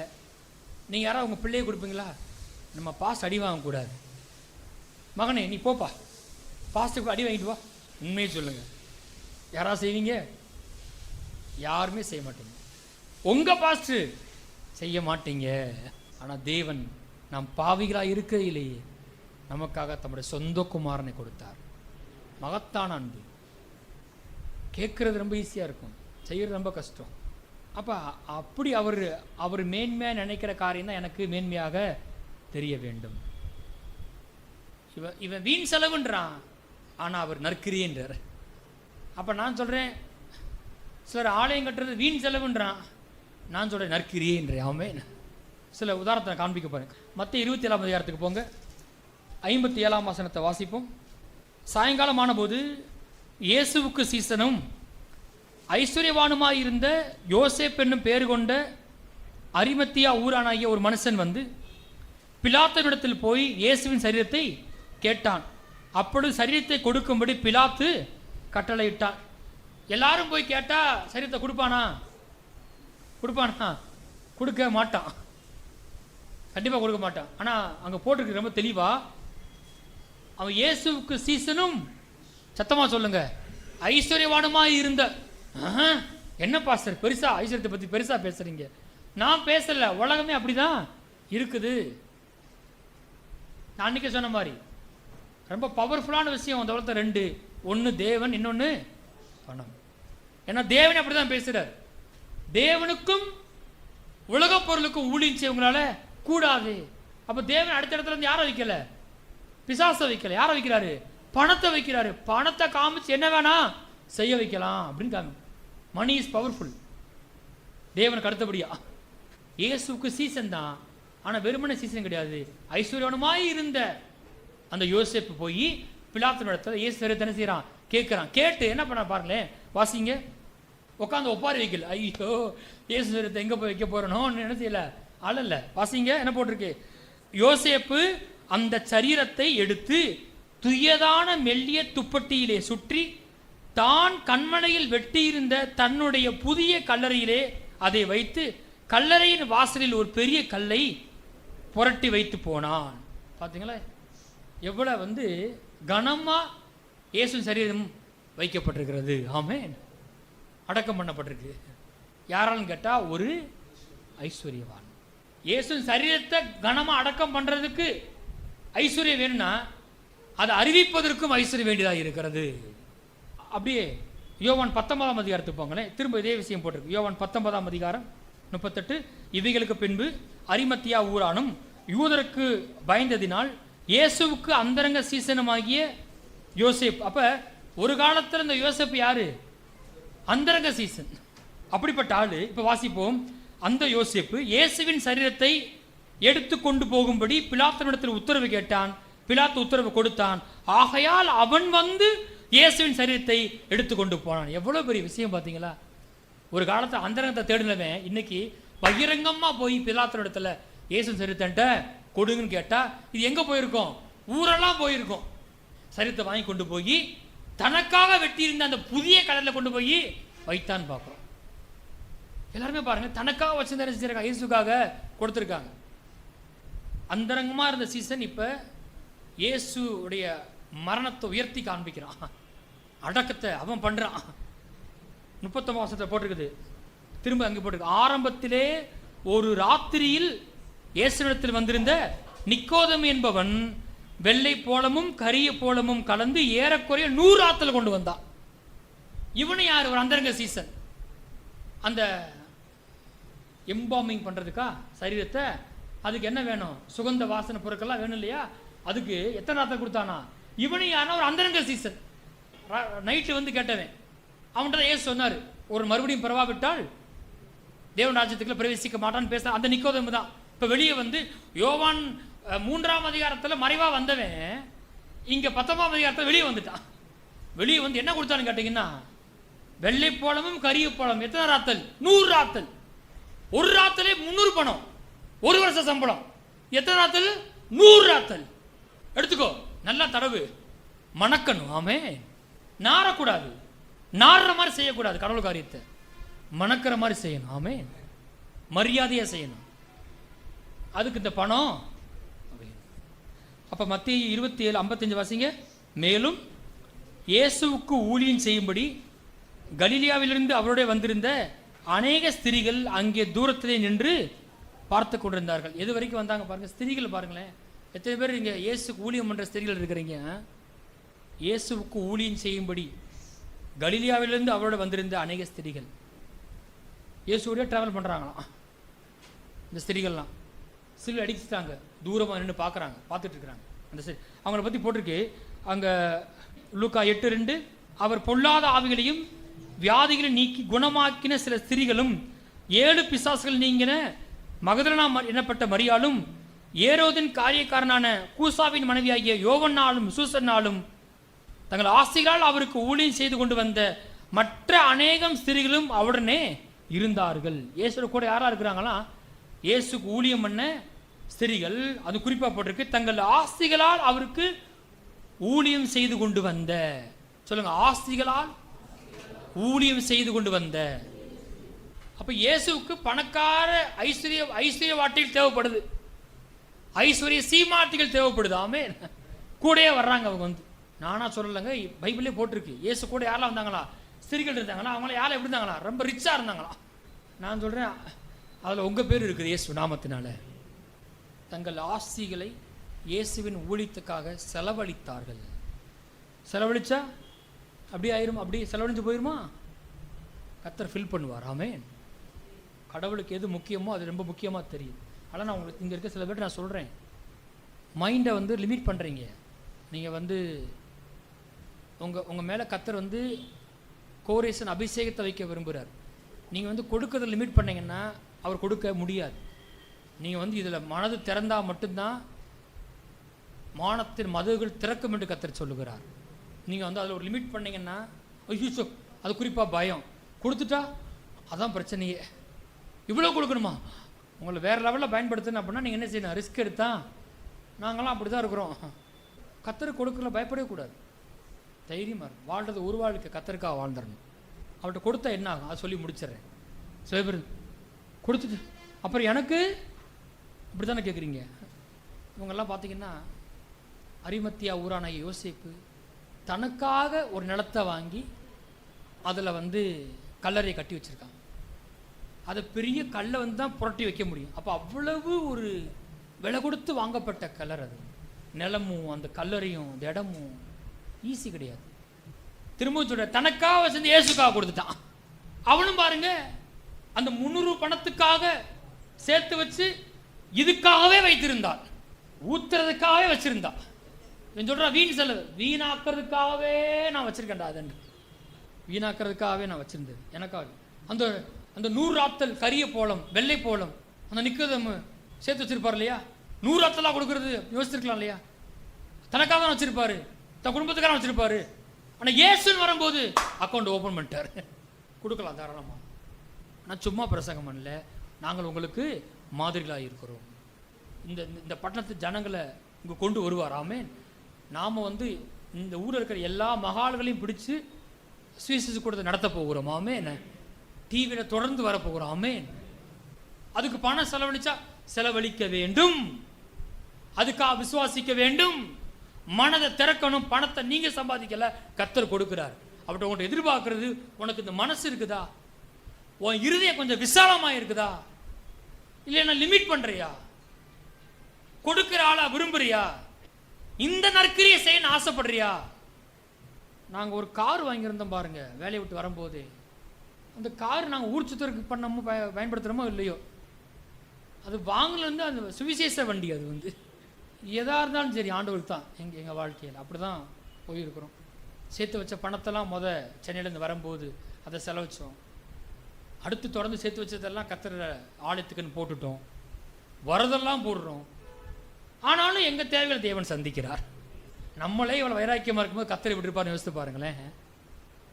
S1: நீங்கள் யாராவது உங்கள் பிள்ளையை கொடுப்பீங்களா? நம்ம பாஸ்ட் அடி வாங்கக்கூடாது. மகனே நீ போப்பா, பாஸ்ட்டுக்கு அடி வாங்கிட்டு வா. உண்மையை சொல்லுங்கள், யாராவது செய்வீங்க? யாருமே செய்ய மாட்டீங்க. உங்கள் பாஸ்ட்டு செய்ய மாட்டீங்க. ஆனால் தேவன் நாம் பாவிகளாக இருக்கையிலேயே நமக்காக தம்முடைய சொந்த குமாரனை கொடுத்தார். மகத்தான அன்பு. கேட்குறது ரொம்ப ஈஸியாக இருக்கும், செய்கிறது ரொம்ப கஷ்டம். அப்போ அப்படி அவர் மேன்மையாக நினைக்கிற காரியம் தான் எனக்கு மேன்மையாக தெரிய வேண்டும். இவன் வீண் செலவுன்றான், ஆனால் அவர் நற்கிரியன்றார். அப்போ நான் சொல்கிறேன், சிலர் ஆலயம் கட்டுறது வீண் செலவுன்றான், நான் சொல்கிறேன் நற்கிரியன்றேன். அவன் சில உதாரணத்தை காண்பிக்க பாருங்க. மத்திய 27ஆம் அதிகாரத்துக்கு போங்க, 57ஆம் வசனத்தை வாசிப்போம். சாயங்காலமான போது இயேசுவுக்கு சீசனும் ஐஸ்வர்யவானுமாய் இருந்த யோசேப் என்னும் பேர் கொண்ட அரிமத்தியா ஊரானாகிய ஒரு மனுஷன் வந்து பிலாத்துவிடத்தில் போய் இயேசுவின் சரீரத்தை கேட்டான். அப்பொழுது சரீரத்தை கொடுக்கும்படி பிலாத்து கட்டளையிட்டான். எல்லாரும் போய் கேட்டா சரீரத்தை கொடுப்பானா? கொடுக்க மாட்டான், கண்டிப்பாக கொடுக்க மாட்டான். ஆனால் அங்கே போட்டிருக்கு ரொம்ப தெளிவா, அவன் இயேசுவுக்கு சீசனும், சத்தமா சொல்லுங்க, ஐஸ்வர்யவானுமாய் இருந்த. என்ன பாஸ்டர் பெருசா ஐஸ்வர்யத்தை பற்றி பெருசா பேசுறீங்க? நான் பேசல, உலகமே அப்படிதான் இருக்குது. நான் அன்னைக்கு சொன்ன மாதிரி ரொம்ப பவர்ஃபுல்லான விஷயம் அந்த உலகத்தை ரெண்டு, ஒன்று தேவன், இன்னொன்று பணம். ஏன்னா தேவன் அப்படிதான் பேசுறார். தேவனுக்கும் உலக பொருளுக்கும் ஊழியம் செய்வங்களால கூடாது. அப்போ தேவன் அடுத்த இடத்துல இருந்து யாரை வைக்கல? பிசாசை வைக்கல. யாரை வைக்கிறாரு? பணத்தை வைக்கிறாரு. பணத்தை காமிச்சு என்ன வேணா செய்ய வைக்கலாம் அப்படின்னு காமி. Money is powerful. தேவனுக்கு அடுத்தபடியா இயேசுக்கு சீசன் தான், ஆனால் வெறுமன சீசன் கிடையாது. ஐஸ்வர்யமாய் இருந்த அந்த யோசேப்பு போய் பிலாத்து இடத்துல இயேசு என்ன செய்யறான்? கேட்கிறான். கேட்டு என்ன பண்ண பாருங்களேன், வாசிங்க. உட்காந்து ஒப்பாரி வைக்கல. ஐயோ இயேசு சரீரத்தை எங்க போய் வைக்க போறனோ என்ன செய்யல, அல்ல. வாசிங்க என்ன போட்டிருக்கு? யோசேப்பு அந்த சரீரத்தை எடுத்து துயதான மெல்லிய துப்பட்டியிலே சுற்றி தான் கண்மனையில் வெட்டியிருந்த தன்னுடைய புதிய கல்லறையிலே அதை வைத்து கல்லறையின் வாசலில் ஒரு பெரிய கல்லை புரட்டி வைத்து போனான். பார்த்தீங்களா எவ்வளவு கனமா இயேசு சரீரம் வைக்கப்பட்டிருக்கிறது. ஆமென். அடக்கம் பண்ணப்பட்டிருக்கு. யாராலும் கேட்டா ஒரு ஐஸ்வர்யவான். இயேசு சரீரத்தை கனமா அடக்கம் பண்றதுக்கு ஐஸ்வர்யம் வேணும்னா அதை அறிவிப்பதற்கும் ஐஸ்வர்யம் வேண்டியதாக இருக்கிறது. அப்படியே யோவான் 19ஆம் அதிகாரத்துக்கு போங்களேன். திரும்ப இதே விஷயம் போட்டிருக்கு. யோவான் 19ஆம் அதிகாரம் 38. இவைகளுக்கு பின்பு அரிமத்தியா ஊரானும் யூதருக்கு பயந்ததினால் இயேசுவுக்கு அந்தரங்க சீசனமாகிய யோசேப். அப்ப ஒரு காலத்தில் இந்த யோசேப் யாரு? அந்தரங்க சீசன். அப்படிப்பட்ட ஆளு. இப்ப வாசிப்போம். அந்த யோசேப்பு இயேசுவின் சரீரத்தை எடுத்து கொண்டு போகும்படி பிலாத்தினிடத்தில் உத்தரவு கேட்டான். பிலாத்து உத்தரவு கொடுத்தான். ஆகையால் அவன் வந்து இயேசுவின் சரீரத்தை எடுத்து கொண்டு போனான். எவ்வளவு பெரிய விஷயம் பார்த்தீங்களா? ஒரு காலத்தில் அந்தரங்கத்தை தேடினவன் இன்னைக்கு பகிரங்கமா போய் பிலாத்தினிடத்துல இயேசுவின் சரீரத்தை கொடுங்கன்னு கேட்டா இது எங்க போயிருக்கோம்? ஊரெல்லாம் போயிருக்கோம். சரீரத்தை வாங்கி கொண்டு போய் தனக்காக வெட்டியிருந்த அந்த புதிய கடலில் கொண்டு போய் வைத்தான் பார்க்கிறோம். எல்லாருமே பாருங்க, தனக்காக வச்சிருந்த இயேசுக்காக கொடுத்துருக்காங்க. அந்தரங்கமா இருந்த சீசன் இப்ப இயேசுடைய மரணத்தை உயர்த்தி காண்பிக்கிறான். அடக்கத்தை அவன் பண்றான். 39 வருஷத்தை போட்டிருக்குது. திரும்ப அங்கே போட்டிருக்கு. ஆரம்பத்திலே ஒரு ராத்திரியில் இயேசுவிடத்தில் வந்திருந்த நிக்கோதேமு என்பவன் வெள்ளை போலமும் கரிய போலமும் கலந்து ஏறக்குறைய 100 ஆத்தல் கொண்டு வந்தான். இவனு யார்? ஒரு அந்தரங்க சீசன். அந்த எம்பாமிங் பண்றதுக்கா சரீரத்தை, அதுக்கு என்ன வேணும்? சுகந்த வாசனை பொருட்கள்லாம் வேணும் இல்லையா? அதுக்கு எத்தனை ஆத்தல் கொடுத்தானா? இவனு யாருன்னா ஒரு அந்தரங்க சீசன். நைட்டு கேட்டவன் அவன்கிட்ட இயேசு சொன்னார், ஒரு மறுபடியும் பிறவாவிட்டால் தேவன் ராஜ்யத்துக்குள்ள பிரவேசிக்க மாட்டான்னு பேச அந்த நிக்கோதேமு தான். இப்ப வெளியே யோவான் 3ஆம் அதிகாரத்தில் மறைவா வந்தவன் இங்க 19ஆம் அதிகாரத்தில் வெளியே வந்துட்டான். வெளியே என்ன கொடுத்தான்னு கேட்டீங்கன்னா, வெள்ளை போலமும் கரிய போலம். எத்தனை ராத்தல்? 100 ராத்தல். ஒரு ராத்தலே 300 பணம், ஒரு வருஷ சம்பளம். எத்தனை ராத்தல்? 100 ராத்தல். எடுத்துக்கோ, நல்லா தடவு, மணக்கணும். ஆமே, நாரக்கூடாது, நாடுற மாதிரி செய்யக்கூடாது. கடவுள் காரியத்தை மணக்கிற மாதிரி செய்யணும். ஆமே, மரியாதையா செய்யணும். அதுக்கு இந்த பணம். அப்ப மத்தேயு 27:55 வாசிங்க. மேலும் இயேசுவுக்கு ஊழியம் செய்யும்படி கலிலியாவிலிருந்து அவருடைய வந்திருந்த அநேக ஸ்திரீகள் அங்கே தூரத்திலே நின்று பார்த்து கொண்டிருந்தார்கள். எது வரைக்கும் வந்தாங்க பாருங்க, ஸ்திரீகள் பாருங்களேன். எத்தனை பேர் இங்க இயேசுக்கு ஊழியம் பண்ற ஸ்திரீகள் இருக்கிறீங்க? இயேசுவுக்கு ஊழியம் செய்யும்படி கலிலியாவிலிருந்து அவரோட வந்திருந்த அநேக ஸ்திரீகள். இயேசுவோடய ட்ராவல் பண்ணுறாங்களாம் இந்த ஸ்திரீகள்லாம். சில் அடிச்சுட்டாங்க, தூரமாக நின்று பார்க்குறாங்க, பார்த்துட்டு இருக்கிறாங்க. அந்த சரி அவங்கள பற்றி போட்டிருக்கு அங்கே லூக்கா 8:2. அவர் பொல்லாத ஆவிகளையும் வியாதிகளை நீக்கி குணமாக்கின சில ஸ்திரீகளும் 7 பிசாசுகள் நீங்கின மகதலேனா எனப்பட்ட மரியாளும் ஏரோதின் காரியக்காரனான கூசாவின் மனைவியாகிய யோவன்னாலும் சூசன்னாலும் தங்கள் ஆசைகளால் அவருக்கு ஊழியம் செய்து கொண்டு வந்த மற்ற அநேகம் ஸ்திரீகளும் அவருடனே இருந்தார்கள். இயேசு கூட யாரா இருக்கிறாங்களா? இயேசுக்கு ஊழியம் பண்ண ஸ்திரீகள். அது குறிப்பாக போட்டிருக்கு, தங்கள் ஆஸ்திகளால் அவருக்கு ஊழியம் செய்து கொண்டு வந்த. சொல்லுங்க, ஆஸ்திகளால் ஊழியம் செய்து கொண்டு வந்த. அப்ப இயேசுக்கு பணக்கார ஐஸ்வர்ய வாட்டிகள் தேவைப்படுது, ஐஸ்வர்ய சீமாட்டிகள் தேவைப்படுது. ஆமே, கூடயே வர்றாங்க அவங்க வந்து. நானா சொல்லலைங்க, பைபிளே போட்டிருக்கு. இயேசு கூட யாரெல்லாம் வந்தாங்களா? ஸ்திரீகள் இருந்தாங்களா? அவங்களாம் யாரும் எப்படி இருந்தாங்களா? ரொம்ப ரிச்சா இருந்தாங்களா? நான் சொல்றேன், அதில் உங்க பேர் இருக்குது இயேசு நாமத்தினால. தங்கள் ஆஸ்திகளை இயேசுவின் ஊழியத்துக்காக செலவழித்தார்கள். செலவழிச்சா அப்படியே ஆயிரும், அப்படியே செலவழிஞ்சு போயிருமா? கர்த்தர் ஃபில் பண்ணுவார். ஆமென். கடவுளுக்கு எது முக்கியமோ அது ரொம்ப முக்கியமாக தெரியும். ஆனால் நான் உங்களுக்கு இங்கே இருக்க சில பேர் நான் சொல்கிறேன், மைண்டை வந்து லிமிட் பண்ணுறீங்க. நீங்கள் வந்து உங்கள் மேலே கர்த்தர் வந்து கோரேசன் அபிஷேகத்தை வைக்க விரும்புகிறார். நீங்கள் வந்து கொடுக்கறத லிமிட் பண்ணிங்கன்னா அவர் கொடுக்க முடியாது. நீங்கள் வந்து இதில் மனது திறந்தால் மட்டும்தான் மானத்தின் மதுகள் திறக்கும் என்று கர்த்தர் சொல்லுகிறார். நீங்கள் வந்து அதில் ஒரு லிமிட் பண்ணிங்கன்னா ஐயோ, அது குறிப்பாக பயம். கொடுத்துட்டா அதான் பிரச்சனையே. இவ்வளோ கொடுக்கணுமா? உங்களை வேறு லெவலில் பயன்படுத்தணும் அப்படின்னா நீங்கள் என்ன செய்யணும்? ரிஸ்க் எடுத்தா. நாங்களாம் அப்படி தான் இருக்கிறோம். கர்த்தர் கொடுக்கல பயப்படவே கூடாது. தைரியமாக வாழ்றது ஒரு வாழ்க்கை கர்த்தருக்காக வாழ்ந்துடணும். அவர்கிட்ட கொடுத்தா என்ன ஆகும் அது சொல்லி முடிச்சிடுறேன். சில பேர் கொடுத்துட்டு அப்புறம் எனக்கு அப்படி தானே கேட்குறீங்க. இவங்கெல்லாம் பார்த்தீங்கன்னா அரிமத்தியா ஊரான யோசேப்பு தனக்காக ஒரு நிலத்தை வாங்கி அதில் வந்து கல்லறையை கட்டி வச்சுருக்காங்க. அதை பெரிய கல்லை வந்து தான் புரட்டி வைக்க முடியும். அப்போ அவ்வளவு ஒரு விலை கொடுத்து வாங்கப்பட்ட கல்லறை. அது நிலமும் அந்த கல்லறையும் அந்த இடமும் ஈஸி கிடையாது. திரும்ப சொல்ற, தனக்காக சேர்ந்து இயேசுக்காக கொடுத்துட்டான். அவனும் பாருங்க அந்த 300 பணத்துக்காக சேர்த்து வச்சு இதுக்காகவே வைத்திருந்தாள், ஊத்துறதுக்காகவே வச்சிருந்தா. சொல்றா வீண் செலவு, வீணாக்கிறதுக்காகவே நான் வச்சிருக்கேன்டா. அதன்று வீணாக்கிறதுக்காகவே நான் வச்சிருந்தது எனக்காக. அந்த அந்த 100 ராத்தல் கரிய போலம் வெள்ளை போலம் அந்த நிக்கதம் சேர்த்து வச்சிருப்பார் இல்லையா? 100 ராத்தலா கொடுக்கறது யோசிச்சிருக்கலாம் இல்லையா? தனக்காக தான் வச்சிருப்பாரு, தன் குடும்பத்துக்காக வச்சிருப்பாரு. ஆனால் இயேசுன்னு வரும்போது அக்கௌண்ட் ஓப்பன் பண்ணிட்டார். கொடுக்கலாம் தாராளமாக. நான் சும்மா பிரசங்கம் பண்ணல, நாங்கள் உங்களுக்கு மாதிரிகளாக இருக்கிறோம். இந்த பட்டணத்து ஜனங்களை இங்கே கொண்டு வருவார். ஆமென். நாம் வந்து இந்த ஊரில் இருக்கிற எல்லா மகால்களையும் பிடிச்சி சுவிசேஷ கூடத்தை நடத்த போகிறோம். ஆமென். டிவியில் தொடர்ந்து வரப்போகிறோம். ஆமென். அதுக்கு பணம் செலவழிக்க வேண்டும், அதுக்காக விசுவாசிக்க வேண்டும், மனதை திறக்கணும். பணத்தை நீங்க சம்பாதிக்கல, கர்த்தர் கொடுக்கிறார். அவட்ட உன்கிட்ட எதிர்பார்க்கறது, உனக்கு இந்த மனசு இருக்குதா? உன் இருதயம் கொஞ்சம் விசாலமாக இருக்குதா? இல்லைன்னா லிமிட் பண்றியா? கொடுக்கிற ஆளா விரும்புறியா? இந்த நற்கிரியை செய்ய ஆசைப்படுறியா? நாங்கள் ஒரு கார் வாங்கியிருந்தோம் பாருங்க, வேலையை விட்டு வரும்போது. அந்த கார் நாங்கள் ஊர் சுத்தருக்கு பண்ணமோ பயன்படுத்துகிறோமோ இல்லையோ, அது வாங்கலேருந்து அந்த சுவிசேஷ வண்டி. அது வந்து எதாக இருந்தாலும் சரி ஆண்டவருக்கு தான். எங்கள் வாழ்க்கையில் அப்படி தான் போயிருக்கிறோம். சேர்த்து வச்ச பணத்தெல்லாம் சென்னையிலேருந்து வரும்போது அதை செலவச்சோம். அடுத்து தொடர்ந்து சேர்த்து வச்சதெல்லாம் கர்த்தர் ஆலயத்துக்குன்னு போட்டுட்டோம். வரதெல்லாம் போடுறோம். ஆனாலும் எங்கள் தேவைகளை தேவன் சந்திக்கிறார். நம்மளே இவ்வளோ வைராக்கியமாக இருக்கும்போது கர்த்தரை விட்டுருப்பாருன்னு யோசித்து பாருங்களேன்.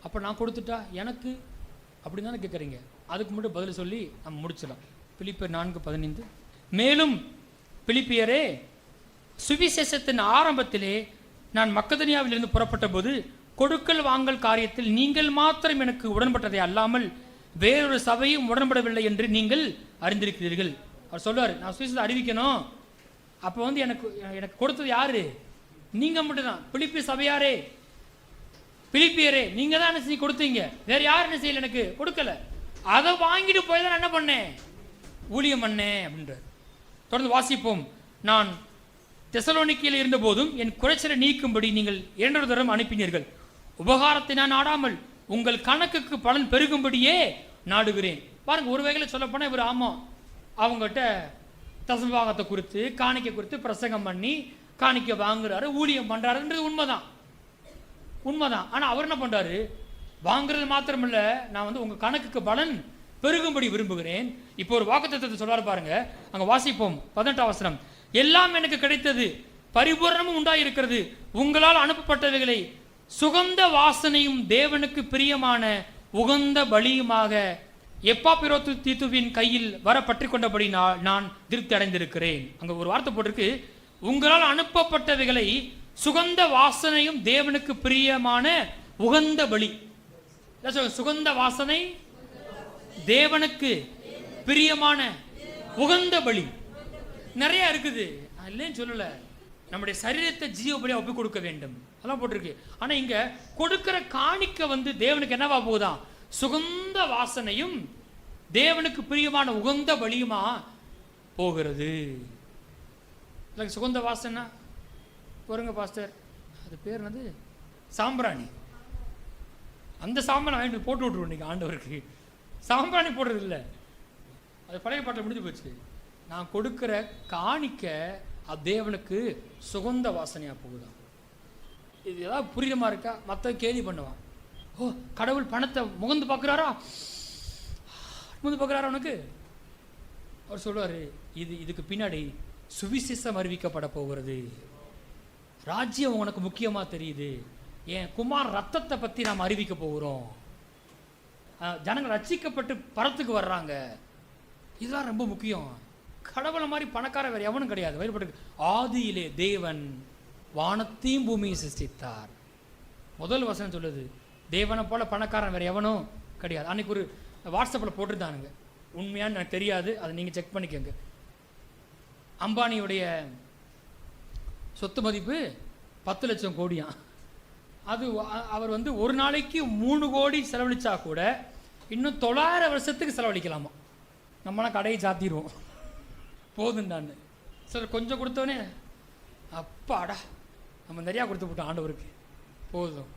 S1: அப்போ நான் கொடுத்துட்டா எனக்கு அப்படின்னு தானே கேட்குறீங்க. அதுக்கு மட்டும் பதில் சொல்லி நம்ம முடிச்சிடலாம். பிலிப்பியர் 4:15. மேலும் பிலிப்பியரே, சுவிசேஷத்தின் ஆரம்பத்திலே நான் மக்கதனியாவிலிருந்து புறப்பட்ட போது கொடுக்கல் வாங்கல் காரியத்தில் நீங்கள் மாத்திரம் எனக்கு உடன்பட்டதை அல்லாமல் வேறொரு சபையும் உடன்படவில்லை என்று நீங்கள் அறிந்திருக்கிறீர்கள். அவர் சொல்லுவார், நான் சுவிசேஷத்தை அறிவிக்கணும். அப்போ வந்து எனக்கு கொடுத்தது யாரு? நீங்க மட்டும்தான். பிலிப்பி சபையாரே, பிலிப்பியரே, நீங்க தான் என்ன செய்ய கொடுத்தீங்க, வேற யாரும் என்ன செய்யல, எனக்கு கொடுக்கல. அதை வாங்கிட்டு போய் தான் என்ன பண்ணேன், ஊழியம் பண்ணேன் அப்படின்றார். தொடர்ந்து வாசிப்போம். நான் தெசலோனிக்கையில் இருந்த போதும் என் குறைச்சலை நீக்கும்படி நீங்கள் 2 தரம் அனுப்பினீர்கள். உபகாரத்தை நான் நாடாமல் உங்கள் கணக்குக்கு பலன் பெருகும்படியே நாடுகிறேன். பாருங்க, ஒரு வகையில் சொல்லப்போனால் இவர் ஆமாம் அவங்ககிட்ட தசமபாகத்தை குறித்து காணிக்கை குறித்து பிரசங்கம் பண்ணி காணிக்கை வாங்குறாரு, ஊழியம் பண்ணுறாருன்றது உண்மைதான். ஆனால் அவர் என்ன பண்ணுறாரு, வாங்குறது மாத்திரமில்ல, நான் வந்து உங்கள் கணக்குக்கு பலன் பெருகும்படி விரும்புகிறேன். இப்போ ஒரு வாக்குத்தத்தத்தை சொல்றாரு பாருங்க, அங்கே வாசிப்போம் 18ஆம் வசனம். எல்லாம் எனக்கு கிடைத்தது, பரிபூரணமும் உண்டாயிருக்கிறது, உங்களால் அனுப்பப்பட்டவைகளை சுகந்த வாசனையும் தேவனுக்கு பிரியமான உகந்த பலியுமாக எப்பாப்பிரோத்து தீத்துவின் கையில் வர பற்றி கொண்டபடி நான் திருப்தி அடைந்திருக்கிறேன். அங்க ஒரு வார்த்தை போட்டிருக்கு, உங்களால் அனுப்பப்பட்டவைகளை சுகந்த வாசனையும் தேவனுக்கு பிரியமான உகந்த பலி. சுகந்த வாசனை, தேவனுக்கு பிரியமான உகந்த பலி நிறைய இருக்குது, இல்லைன்னு சொல்லல. நம்முடைய சரீரத்தை ஜீவபலியா ஒப்பு கொடுக்க வேண்டும், அதெல்லாம் போட்டிருக்கு. ஆனா இங்க கொடுக்கிற காணிக்க வந்து தேவனுக்கு என்னவா போகுதான், சுகந்த வாசனையும் தேவனுக்கு பிரியமான உகந்த பலியுமா போகிறது. சுகந்த வாசனை பாருங்க பாஸ்டர், அது பேர் என்னது, சாம்பிராணி. அந்த சாம்பிராணி வாங்கிட்டு போட்டு விட்டுருவோம் இன்னைக்கு ஆண்டவருக்கு. சாம்பிராணி போடுறது இல்லை, அது பழைய பாட்டில் முடிஞ்சு போச்சு. நான் கொடுக்கிற காணிக்க அது தேவனுக்கு சுகந்த வாசனையா போகுதான். இது ஏதாவது புரியுமா இருக்கா? மற்ற கேள்வி பண்ணுவான், ஓ கடவுள் பணத்தை முகந்து பார்க்குறாரா, முகந்து பார்க்குறாரா உனக்கு? அவர் சொல்லுவார், இதுக்கு பின்னாடி சுவிசேஷம் அறிவிக்கப்பட போகிறது, ராஜ்யம் உனக்கு முக்கியமாக தெரியுது, என் குமார் ரத்தத்தை பற்றி நாம் அறிவிக்க போகிறோம், ஜனங்கள் ரட்சிக்கப்பட்டு பரத்துக்கு வர்றாங்க, இதுதான் ரொம்ப முக்கியம். கடவுளை மாதிரி பணக்கார வேறு எவனும் கிடையாது. வழிபட்டு ஆதியிலே தேவன் வானத்தையும் பூமியை சிருஷ்டித்தார். முதல் வசனம் சொல்லுது, தேவனை போல பணக்காரன் வேறு எவனும் கிடையாது. அன்னைக்கு ஒரு வாட்ஸ்அப்பில் போட்டுருந்தானுங்க, உண்மையான்னு எனக்கு தெரியாது, அதை நீங்கள் செக் பண்ணிக்கோங்க. அம்பானியுடைய சொத்து மதிப்பு 10 லட்சம் கோடியாம். அது அவர் வந்து ஒரு நாளைக்கு 3 கோடி செலவழிச்சா கூட இன்னும் 900 வருஷத்துக்கு செலவழிக்கலாமா. நம்மளாம் கடையை சாத்திடுவோம் போதுண்டான்னு. சார் கொஞ்சம் கொடுத்தோன்னே அப்பாடா நம்ம நிறையா கொடுத்து போட்டோம் ஆண்டவருக்கு போதும்.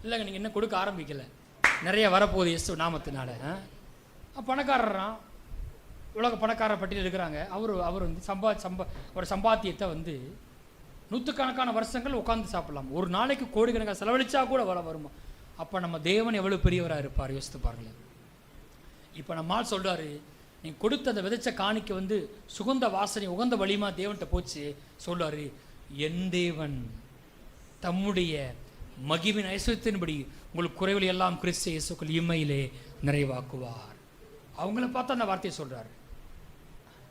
S1: இல்லைங்க நீங்கள் இன்னும் கொடுக்க ஆரம்பிக்கலை, நிறைய வரப்போகுது இயேசு நாமத்தினால. பணக்காரரான் உலக பணக்காரர் பட்டியல் இருக்கிறாங்க. அவர் வந்து ஒரு சம்பாத்தியத்தை வந்து நூற்றுக்கணக்கான வருஷங்கள் உட்காந்து சாப்பிடலாம். ஒரு நாளைக்கு கோடிக்கணக்கான செலவழிச்சா கூட வருமா. அப்போ நம்ம தேவன் எவ்வளோ பெரியவராக இருப்பார் யோசித்து பாருங்களேன். இப்போ நம்மால் சொல்கிறாரு, நீ கொடுத்த அந்த விதைச்ச காணிக்க வந்து சுகந்த வாசனை உகந்த வலிமா தேவன்கிட்ட போச்சு. சொல்றாரு, என் தேவன் தம்முடைய மகிமையின் ஐஸ்வர்யத்தின்படி உங்களுக்கு குறைவுகளை எல்லாம் கிறிஸ்து இயேசுக்குள் இம்மையிலே நிறைவாக்குவார். அவங்கள பார்த்து அந்த வார்த்தையை சொல்றாரு.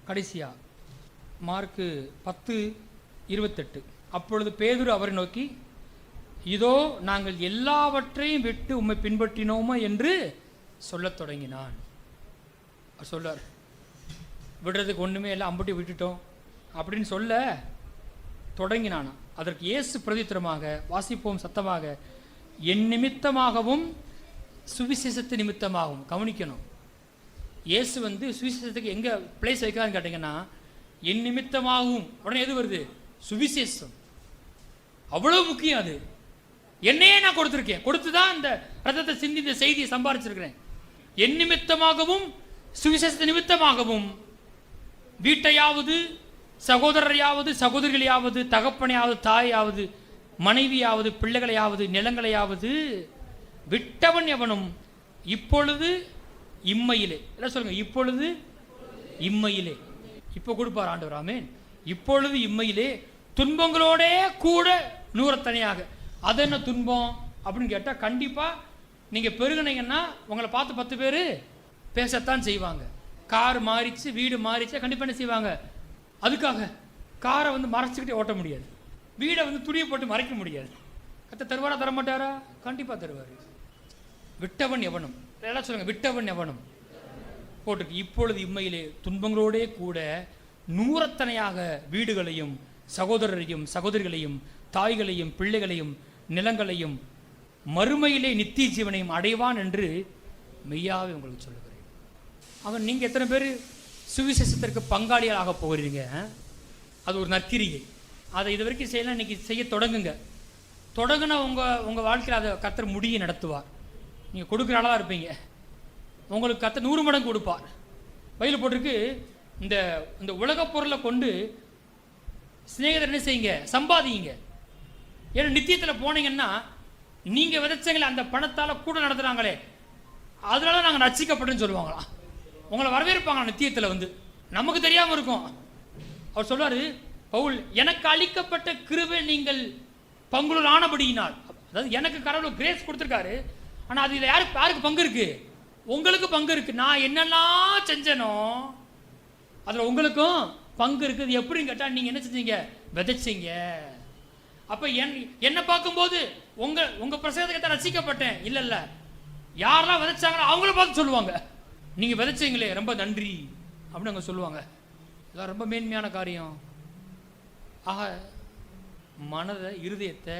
S1: கடைசியா மார்க்கு 10:28. அப்பொழுது பேதுரு அவரை நோக்கி, இதோ நாங்கள் எல்லாவற்றையும் விட்டு உம்மை பின்பற்றினோமா என்று சொல்லத் தொடங்கினான். சொல்றார், விடுறதுக்கு ஒன்றுமே இல்லை, அம்புட்டி விட்டுட்டோம் அப்படின்னு சொல்ல தொடங்கினானா. அதற்கு இயேசு பிரதித்திரமாக, வாசிப்போம் சத்தமாக, என் நிமித்தமாகவும் சுவிசேஷத்து நிமித்தமாகவும். கவனிக்கணும், இயேசு வந்து சுவிசேஷத்துக்கு எங்கே பிளேஸ் வைக்கிறான்னு கேட்டிங்கன்னா, என் நிமித்தமாகவும் உடனே எது வருது, சுவிசேஷம். அவ்வளோ முக்கியம் அது. என்னையே நான் கொடுத்துருக்கேன், கொடுத்து தான் இந்த ரத்தத்தை சிந்தி இந்த செய்தியை சம்பாதிச்சிருக்கிறேன். என் நிமித்தமாகவும் சுவிசேஷ நிமித்தமாகவும் வீட்டையாவது சகோதரரையாவது சகோதரிகளையாவது தகப்பனையாவது தாயாவது மனைவியாவது பிள்ளைகளையாவது நிலங்களையாவது விட்டவன் எவனும் இப்பொழுது இம்மையிலே, என்ன சொல்லுங்க, இப்பொழுது இம்மையிலே, இப்போ கொடுப்பார் ஆண்டவர். ஆமென். இப்பொழுது இம்மையிலே துன்பங்களோடே கூட நூறத்தனையாக. அது என்ன துன்பம் அப்படின்னு கேட்டால், கண்டிப்பாக நீங்கள் பெருகினீங்கன்னா உங்களை பார்த்து 10 பேர் பேசத்தான் செய்வாங்க. கார் மாறிச்சு, வீடு மாறிச்சு, கண்டிப்பாக என்ன செய்வாங்க, அதுக்காக காரை வந்து மறைச்சிக்கிட்டே ஓட்ட முடியாது, வீடை வந்து துணியை போட்டு மறைக்க முடியாது. கத்த தருவாரா தரமாட்டாரா? கண்டிப்பாக தருவார். விட்டவன் எவனும், எல்லாம் சொல்லுங்க, விட்டவன் எவனும் போட்டுருக்கு. இப்பொழுது இம்மையிலே துன்பங்களோடே கூட நூறத்தனையாக வீடுகளையும் சகோதரரையும் சகோதரிகளையும் தாய்களையும் பிள்ளைகளையும் நிலங்களையும் மறுமையிலே நித்திய ஜீவனையும் அடைவான் என்று மெய்யாவே உங்களுக்கு சொல்லுகிறேன். அவன் நீங்கள் எத்தனை பேர் சுவிசேஷத்திற்கு பங்காளியாக போகிறீங்க? அது ஒரு நற்கிரியை. அதை இது வரைக்கும் செய்யலாம், இன்னைக்கு செய்ய தொடங்குங்க. தொடங்குனா உங்கள் வாழ்க்கையில் அதை கர்த்தர் முடிய நடத்துவார். நீங்கள் கொடுக்குற ஆளாக இருப்பீங்க. உங்களுக்கு கர்த்தர் 100 மடங்கு கொடுப்பார். பைபிள் போட்டிருக்கு, இந்த இந்த உலக பொருளை கொண்டு சிநேகிதர் என்ன செய்யுங்க, சம்பாதிங்க. ஏன்னா நித்தியத்தில் போனீங்கன்னா நீங்கள் விதைச்சங்களே அந்த பணத்தால் கூட நடத்துகிறாங்களே, அதனால நாங்கள் ரட்சிக்கப்பட்டுன்னு சொல்லுவாங்களாம். உங்களை வரவேற்பாங்களா நித்தியத்தில் வந்து, நமக்கு தெரியாமல் இருக்கும். அவர் சொல்வார் பவுல், எனக்கு அளிக்கப்பட்ட கிருபை நீங்கள் பங்குள்ள ஆனபடியினால், அதாவது எனக்கு கடவுள் கிரேஸ் கொடுத்துருக்காரு, ஆனால் அது இதில் யாருக்கு பங்கு இருக்கு? உங்களுக்கு பங்கு இருக்கு. நான் என்னெல்லாம் செஞ்சனோ அதில் உங்களுக்கும் பங்கு இருக்குது. எப்படின்னு கேட்டால் நீங்கள் என்ன செஞ்சீங்க, விதைச்சிங்க. அப்போ என்னை பார்க்கும்போது உங்கள் பிரசங்கத்தை ரசிக்கப்பட்டேன் இல்லை, யாரெல்லாம் விதைச்சாங்களோ அவங்கள பார்த்து சொல்லுவாங்க, நீங்கள் விதைச்சிங்களே ரொம்ப நன்றி அப்படின்னு அவங்க சொல்லுவாங்க. இதெல்லாம் ரொம்ப மேன்மையான காரியம். ஆக மனதை இருதயத்தை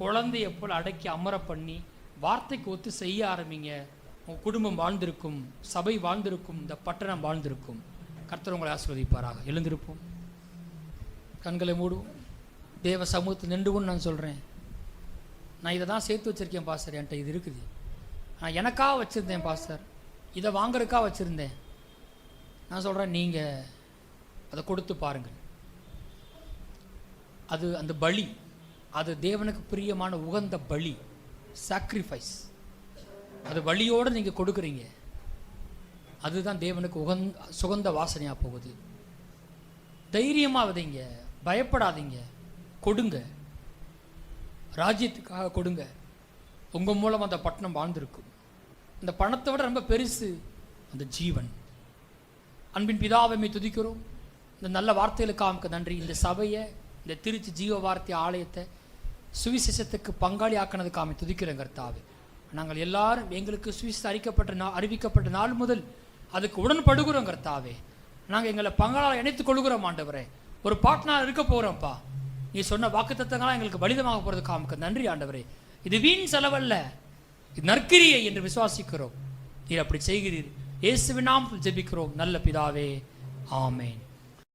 S1: குழந்தையை போல் அடக்கி அமர பண்ணி வார்த்தைக்கு ஒத்து செய்ய ஆரம்பிங்க. உங்கள் குடும்பம் வாழ்ந்திருக்கும், சபை வாழ்ந்திருக்கும், இந்த பட்டணம் வாழ்ந்திருக்கும். கர்த்தர் உங்களை ஆசீர்வதிப்பாராக. எழுந்திருப்போம், கண்களை மூடுவோம், தேவ சமூகத்தில் நின்றுவும் நான் சொல்கிறேன், நான் இதை தான் சேர்த்து வச்சுருக்கேன் பாஸ்டர், என்கிட்ட இது இருக்குது, நான் எனக்காக வச்சுருந்தேன் பாஸ்டர், இதை வாங்குறதுக்காக வச்சுருந்தேன். நான் சொல்கிறேன், நீங்கள் அதை கொடுத்து பாருங்கள். அது அந்த பலி, அது தேவனுக்கு பிரியமான உகந்த பலி, சாக்ரிஃபைஸ். அது வழியோடு நீங்கள் கொடுக்குறீங்க, அதுதான் தேவனுக்கு சுகந்த வாசனையாக போகுது. தைரியமாக விதைங்க, பயப்படாதீங்க, கொடுங்க, ராஜ்யத்துக்காக கொடுங்க. உங்கள் மூலம் அந்த பட்டணம் வாழ்ந்திருக்கும். இந்த பணத்தை விட ரொம்ப பெருசு அந்த ஜீவன். அன்பின் பிதாவை துதிக்கிறோம். இந்த நல்ல வார்த்தைகளுக்காக நன்றி. இந்த சபையை, இந்த திருச்சி ஜீவ வார்த்தை ஆலயத்தை சுவிசேஷத்துக்கு பங்காளி ஆக்கினதுக்காக துதிக்கிறோம் கர்த்தாவே. நாங்கள் எல்லாரும் எங்களுக்கு சுவிசேஷம் அறிவிக்கப்பட்ட நாள் முதல் அதுக்கு உடன்படுகிறோம் கர்த்தாவே. நாங்கள் எங்களை பங்காளால் இணைத்துக் கொள்கிறோம் ஆண்டவரே. ஒரு பார்ட்னர் இருக்க போகிறோம்ப்பா. நீ சொன்ன வாக்குத்தத்தங்களாம் எங்களுக்கு பலிதமாக போகிறதுக்காக நன்றி ஆண்டவரே. இது வீண் செலவல்ல, இது நற்கிரியை என்று விசுவாசிக்கிறோம். நீர் அப்படி செய்கிறீர். இயேசுவின் நாமத்தில் ஜெபிக்கிறோம் நல்ல பிதாவே, ஆமென்.